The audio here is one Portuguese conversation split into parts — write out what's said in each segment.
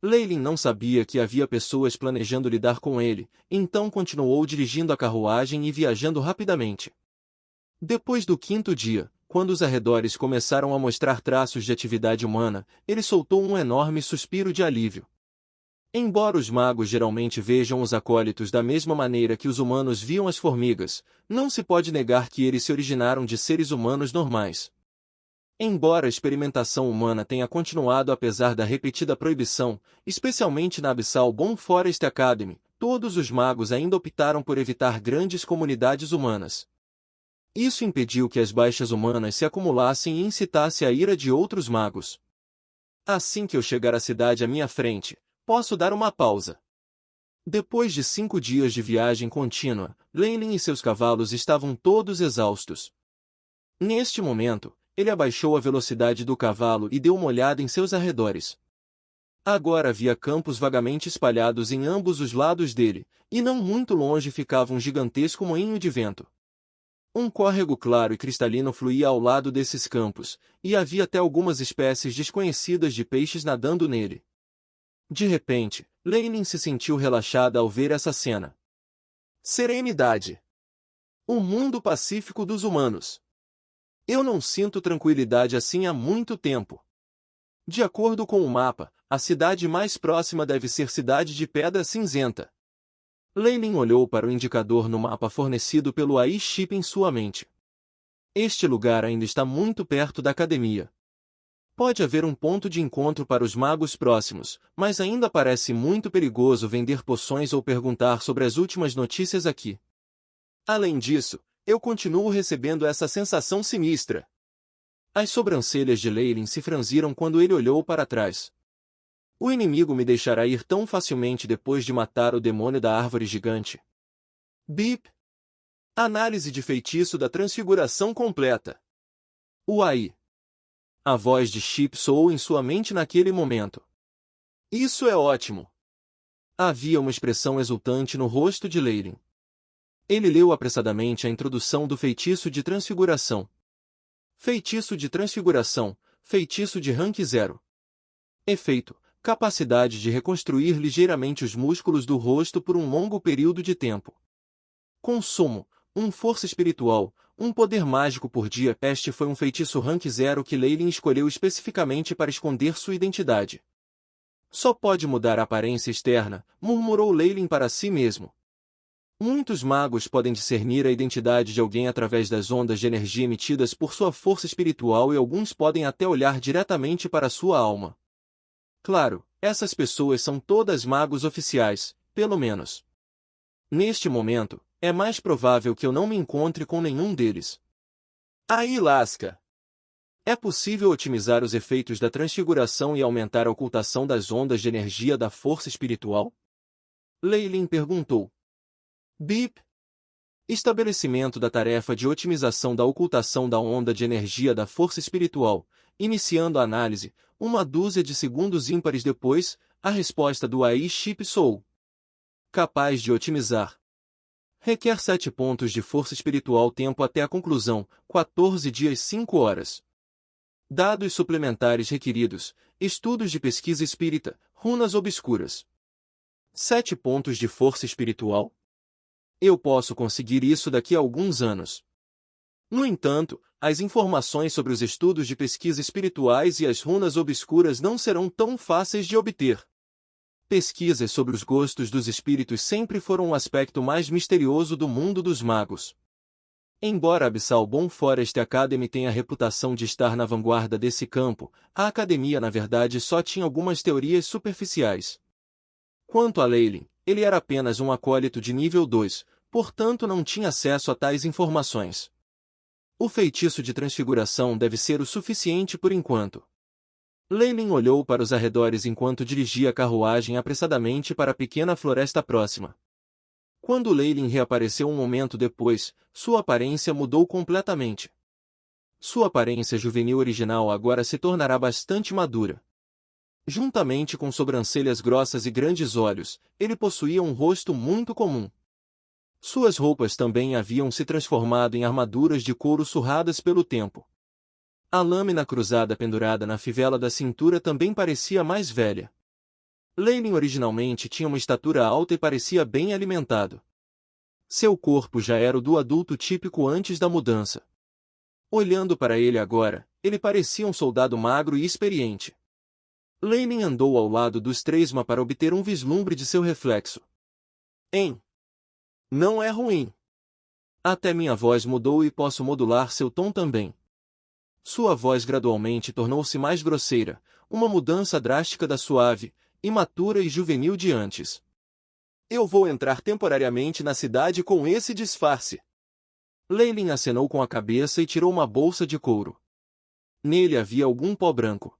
Leylin não sabia que havia pessoas planejando lidar com ele, então continuou dirigindo a carruagem e viajando rapidamente. Depois do quinto dia, quando os arredores começaram a mostrar traços de atividade humana, ele soltou um enorme suspiro de alívio. Embora os magos geralmente vejam os acólitos da mesma maneira que os humanos viam as formigas, não se pode negar que eles se originaram de seres humanos normais. Embora a experimentação humana tenha continuado apesar da repetida proibição, especialmente na Abyssal Bomb Forest Academy, todos os magos ainda optaram por evitar grandes comunidades humanas. Isso impediu que as baixas humanas se acumulassem e incitasse a ira de outros magos. Assim que eu chegar à cidade à minha frente, posso dar uma pausa. Depois de 5 dias de viagem contínua, Leylin e seus cavalos estavam todos exaustos. Neste momento, ele abaixou a velocidade do cavalo e deu uma olhada em seus arredores. Agora havia campos vagamente espalhados em ambos os lados dele, e não muito longe ficava um gigantesco moinho de vento. Um córrego claro e cristalino fluía ao lado desses campos, e havia até algumas espécies desconhecidas de peixes nadando nele. De repente, Leylin se sentiu relaxada ao ver essa cena. Serenidade. O mundo pacífico dos humanos. Eu não sinto tranquilidade assim há muito tempo. De acordo com o mapa, a cidade mais próxima deve ser Cidade de Pedra Cinzenta. Leylin olhou para o indicador no mapa fornecido pelo AI-chip em sua mente. Este lugar ainda está muito perto da academia. Pode haver um ponto de encontro para os magos próximos, mas ainda parece muito perigoso vender poções ou perguntar sobre as últimas notícias aqui. Além disso, eu continuo recebendo essa sensação sinistra. As sobrancelhas de Leylin se franziram quando ele olhou para trás. O inimigo me deixará ir tão facilmente depois de matar o demônio da árvore gigante. Bip. Análise de feitiço da transfiguração completa. Uai. A voz de Chip soou em sua mente naquele momento. Isso é ótimo. Havia uma expressão exultante no rosto de Leylin. Ele leu apressadamente a introdução do feitiço de transfiguração. Feitiço de transfiguração, feitiço de rank 0. Efeito: capacidade de reconstruir ligeiramente os músculos do rosto por um longo período de tempo. Consumo: força espiritual, poder mágico por dia. Este foi um feitiço rank 0 que Leylin escolheu especificamente para esconder sua identidade. Só pode mudar a aparência externa, murmurou Leylin para si mesmo. Muitos magos podem discernir a identidade de alguém através das ondas de energia emitidas por sua força espiritual e alguns podem até olhar diretamente para sua alma. Claro, essas pessoas são todas magos oficiais, pelo menos. Neste momento, é mais provável que eu não me encontre com nenhum deles. Aí lasca! É possível otimizar os efeitos da transfiguração e aumentar a ocultação das ondas de energia da força espiritual? Leylin perguntou. Bip. Estabelecimento da tarefa de otimização da ocultação da onda de energia da força espiritual. Iniciando a análise, 1 dúzia de segundos ímpares depois, a resposta do AI-chip soou. Capaz de otimizar. Requer 7 pontos de força espiritual. Tempo até a conclusão, 14 dias 5 horas. Dados suplementares requeridos, estudos de pesquisa espírita, runas obscuras. 7 pontos de força espiritual? Eu posso conseguir isso daqui a alguns anos. No entanto, as informações sobre os estudos de pesquisa espirituais e as runas obscuras não serão tão fáceis de obter. Pesquisas sobre os gostos dos espíritos sempre foram o aspecto mais misterioso do mundo dos magos. Embora a Abyssal Bomb Forest Academy tenha a reputação de estar na vanguarda desse campo, a academia na verdade só tinha algumas teorias superficiais. Quanto a Leylin, ele era apenas um acólito de nível 2, portanto não tinha acesso a tais informações. O feitiço de transfiguração deve ser o suficiente por enquanto. Leylin olhou para os arredores enquanto dirigia a carruagem apressadamente para a pequena floresta próxima. Quando Leylin reapareceu um momento depois, sua aparência mudou completamente. Sua aparência juvenil original agora se tornará bastante madura. Juntamente com sobrancelhas grossas e grandes olhos, ele possuía um rosto muito comum. Suas roupas também haviam se transformado em armaduras de couro surradas pelo tempo. A lâmina cruzada pendurada na fivela da cintura também parecia mais velha. Leilin originalmente tinha uma estatura alta e parecia bem alimentado. Seu corpo já era o do adulto típico antes da mudança. Olhando para ele agora, ele parecia um soldado magro e experiente. Leilin andou ao lado dos três para obter um vislumbre de seu reflexo. Não é ruim. Até minha voz mudou e posso modular seu tom também. Sua voz gradualmente tornou-se mais grosseira, uma mudança drástica da suave, imatura e juvenil de antes. Eu vou entrar temporariamente na cidade com esse disfarce. Leilin acenou com a cabeça e tirou uma bolsa de couro. Nele havia algum pó branco.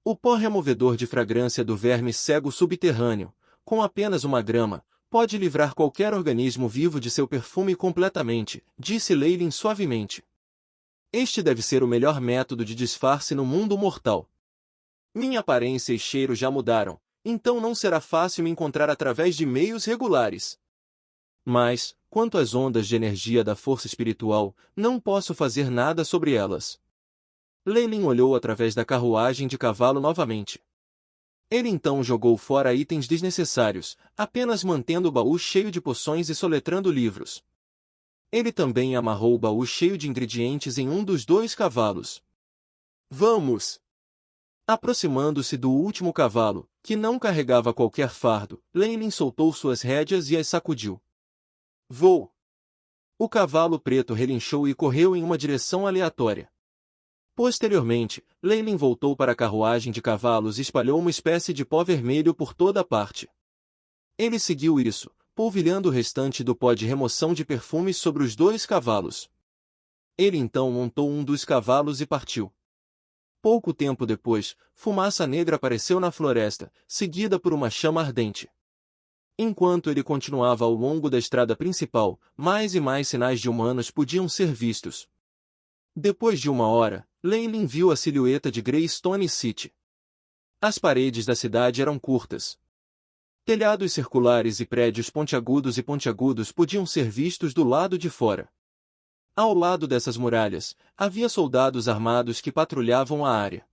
O pó removedor de fragrância do verme cego subterrâneo, com apenas uma grama, pode livrar qualquer organismo vivo de seu perfume completamente, disse Leilin suavemente. Este deve ser o melhor método de disfarce no mundo mortal. Minha aparência e cheiro já mudaram, então não será fácil me encontrar através de meios regulares. Mas, quanto às ondas de energia da força espiritual, não posso fazer nada sobre elas. Leilin olhou através da carruagem de cavalo novamente. Ele então jogou fora itens desnecessários, apenas mantendo o baú cheio de poções e soletrando livros. Ele também amarrou o baú cheio de ingredientes em um dos dois cavalos. Vamos! Aproximando-se do último cavalo, que não carregava qualquer fardo, Leilin soltou suas rédeas e as sacudiu. Vou! O cavalo preto relinchou e correu em uma direção aleatória. Posteriormente, Leilin voltou para a carruagem de cavalos e espalhou uma espécie de pó vermelho por toda a parte. Ele seguiu isso, polvilhando o restante do pó de remoção de perfumes sobre os dois cavalos. Ele então montou um dos cavalos e partiu. Pouco tempo depois, fumaça negra apareceu na floresta, seguida por uma chama ardente. Enquanto ele continuava ao longo da estrada principal, mais e mais sinais de humanos podiam ser vistos. Depois de uma hora, Leilin viu a silhueta de Greystone City. As paredes da cidade eram curtas. Telhados circulares e prédios pontiagudos podiam ser vistos do lado de fora. Ao lado dessas muralhas, havia soldados armados que patrulhavam a área.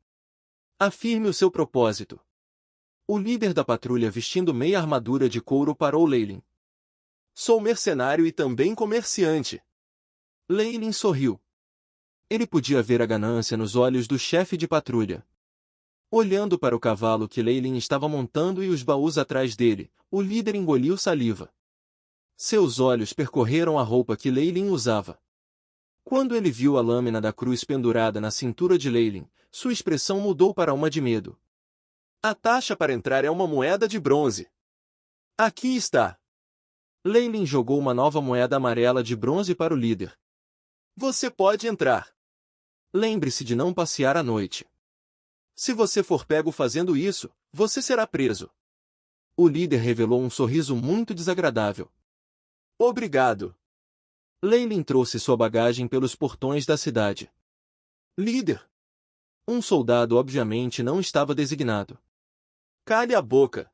Afirme o seu propósito. O líder da patrulha vestindo meia armadura de couro parou Leilin. Sou mercenário e também comerciante. Leilin sorriu. Ele podia ver a ganância nos olhos do chefe de patrulha. Olhando para o cavalo que Leilin estava montando e os baús atrás dele, o líder engoliu saliva. Seus olhos percorreram a roupa que Leilin usava. Quando ele viu a lâmina da cruz pendurada na cintura de Leilin, sua expressão mudou para uma de medo. A taxa para entrar é uma moeda de bronze. Aqui está. Leilin jogou uma nova moeda amarela de bronze para o líder. Você pode entrar. Lembre-se de não passear à noite. Se você for pego fazendo isso, você será preso. O líder revelou um sorriso muito desagradável. Obrigado. Leilin trouxe sua bagagem pelos portões da cidade. Líder. Um soldado obviamente não estava designado. Cale a boca.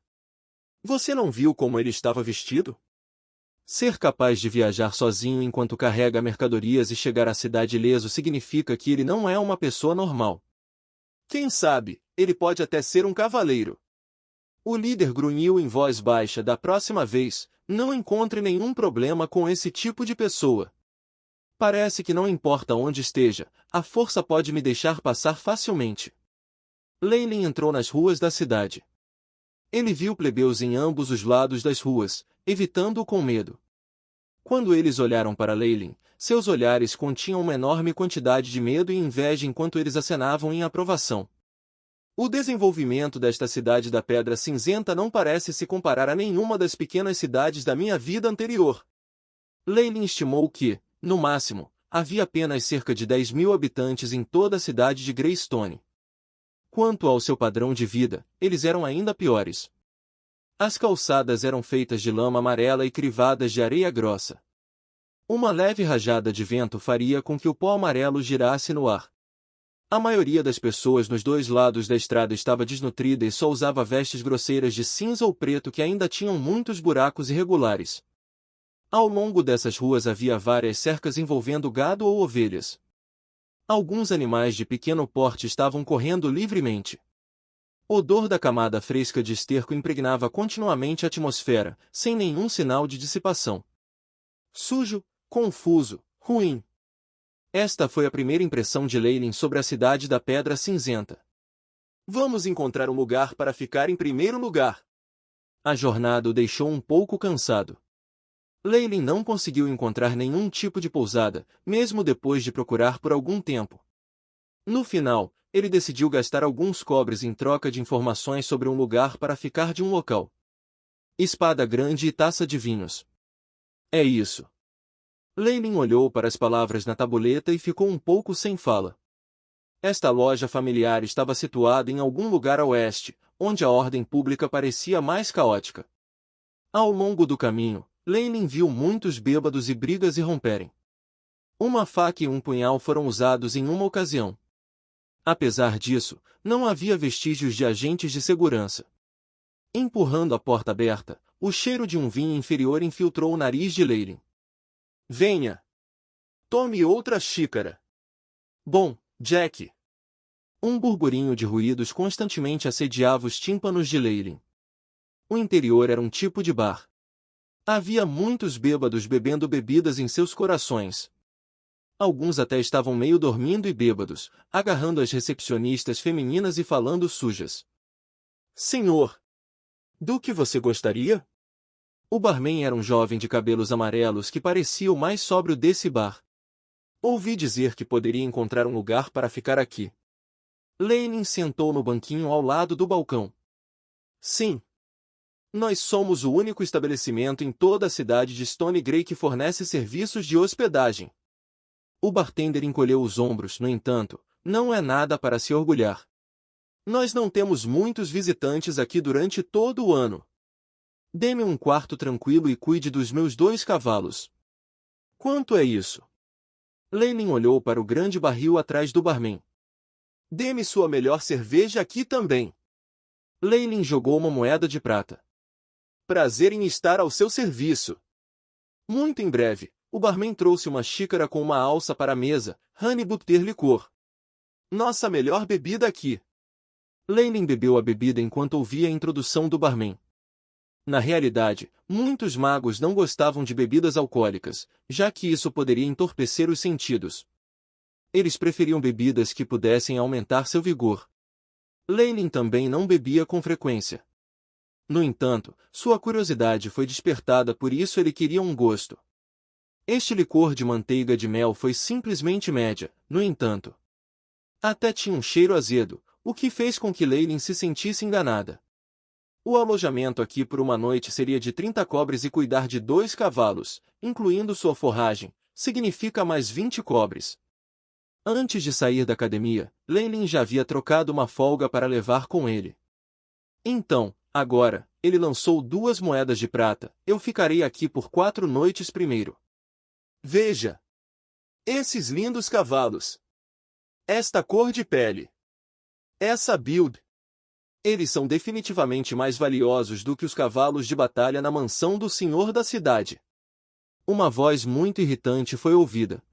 Você não viu como ele estava vestido? Ser capaz de viajar sozinho enquanto carrega mercadorias e chegar à cidade ileso significa que ele não é uma pessoa normal. Quem sabe, ele pode até ser um cavaleiro. O líder grunhiu em voz baixa. Da próxima vez, não encontre nenhum problema com esse tipo de pessoa. Parece que não importa onde esteja, a força pode me deixar passar facilmente. Leilin entrou nas ruas da cidade. Ele viu plebeus em ambos os lados das ruas, evitando-o com medo. Quando eles olharam para Leilin, seus olhares continham uma enorme quantidade de medo e inveja enquanto eles acenavam em aprovação. O desenvolvimento desta cidade da Pedra Cinzenta não parece se comparar a nenhuma das pequenas cidades da minha vida anterior. Leilin estimou que, no máximo, havia apenas cerca de 10.000 habitantes em toda a cidade de Greystone. Quanto ao seu padrão de vida, eles eram ainda piores. As calçadas eram feitas de lama amarela e crivadas de areia grossa. Uma leve rajada de vento faria com que o pó amarelo girasse no ar. A maioria das pessoas nos dois lados da estrada estava desnutrida e só usava vestes grosseiras de cinza ou preto que ainda tinham muitos buracos irregulares. Ao longo dessas ruas havia várias cercas envolvendo gado ou ovelhas. Alguns animais de pequeno porte estavam correndo livremente. O odor da camada fresca de esterco impregnava continuamente a atmosfera, sem nenhum sinal de dissipação. Sujo, confuso, ruim. Esta foi a primeira impressão de Leylin sobre a cidade da Pedra Cinzenta. Vamos encontrar um lugar para ficar em primeiro lugar. A jornada o deixou um pouco cansado. Leylin não conseguiu encontrar nenhum tipo de pousada, mesmo depois de procurar por algum tempo. No final, ele decidiu gastar alguns cobres em troca de informações sobre um lugar para ficar de um local. Espada grande e taça de vinhos. É isso. Leylin olhou para as palavras na tabuleta e ficou um pouco sem fala. Esta loja familiar estava situada em algum lugar a oeste, onde a ordem pública parecia mais caótica. Ao longo do caminho, Leylin viu muitos bêbados e brigas irromperem. Uma faca e um punhal foram usados em uma ocasião. Apesar disso, não havia vestígios de agentes de segurança. Empurrando a porta aberta, o cheiro de um vinho inferior infiltrou o nariz de Leylin. Venha! Tome outra xícara. Bom, Jack. Um burburinho de ruídos constantemente assediava os tímpanos de Leylin. O interior era um tipo de bar. Havia muitos bêbados bebendo bebidas em seus corações. Alguns até estavam meio dormindo e bêbados, agarrando as recepcionistas femininas e falando sujas. Senhor! Do que você gostaria? O barman era um jovem de cabelos amarelos que parecia o mais sóbrio desse bar. Ouvi dizer que poderia encontrar um lugar para ficar aqui. Leylin sentou no banquinho ao lado do balcão. Sim. Nós somos o único estabelecimento em toda a cidade de Stone Grey que fornece serviços de hospedagem. O bartender encolheu os ombros, no entanto, não é nada para se orgulhar. Nós não temos muitos visitantes aqui durante todo o ano. Dê-me um quarto tranquilo e cuide dos meus 2 cavalos. Quanto é isso? Leylin olhou para o grande barril atrás do barman. Dê-me sua melhor cerveja aqui também. Leylin jogou uma moeda de prata. Prazer em estar ao seu serviço. Muito em breve, o barman trouxe uma xícara com uma alça para a mesa, honey butter licor. Nossa melhor bebida aqui. Leylin bebeu a bebida enquanto ouvia a introdução do barman. Na realidade, muitos magos não gostavam de bebidas alcoólicas, já que isso poderia entorpecer os sentidos. Eles preferiam bebidas que pudessem aumentar seu vigor. Leylin também não bebia com frequência. No entanto, sua curiosidade foi despertada, por isso ele queria um gosto. Este licor de manteiga de mel foi simplesmente média, no entanto. Até tinha um cheiro azedo, o que fez com que Leylin se sentisse enganada. O alojamento aqui por uma noite seria de 30 cobres e cuidar de 2 cavalos, incluindo sua forragem, significa mais 20 cobres. Antes de sair da academia, Leylin já havia trocado uma folga para levar com ele. Então, agora, ele lançou 2 moedas de prata. Eu ficarei aqui por 4 noites primeiro. Veja! Esses lindos cavalos! Esta cor de pele! Essa build! Eles são definitivamente mais valiosos do que os cavalos de batalha na mansão do senhor da cidade. Uma voz muito irritante foi ouvida.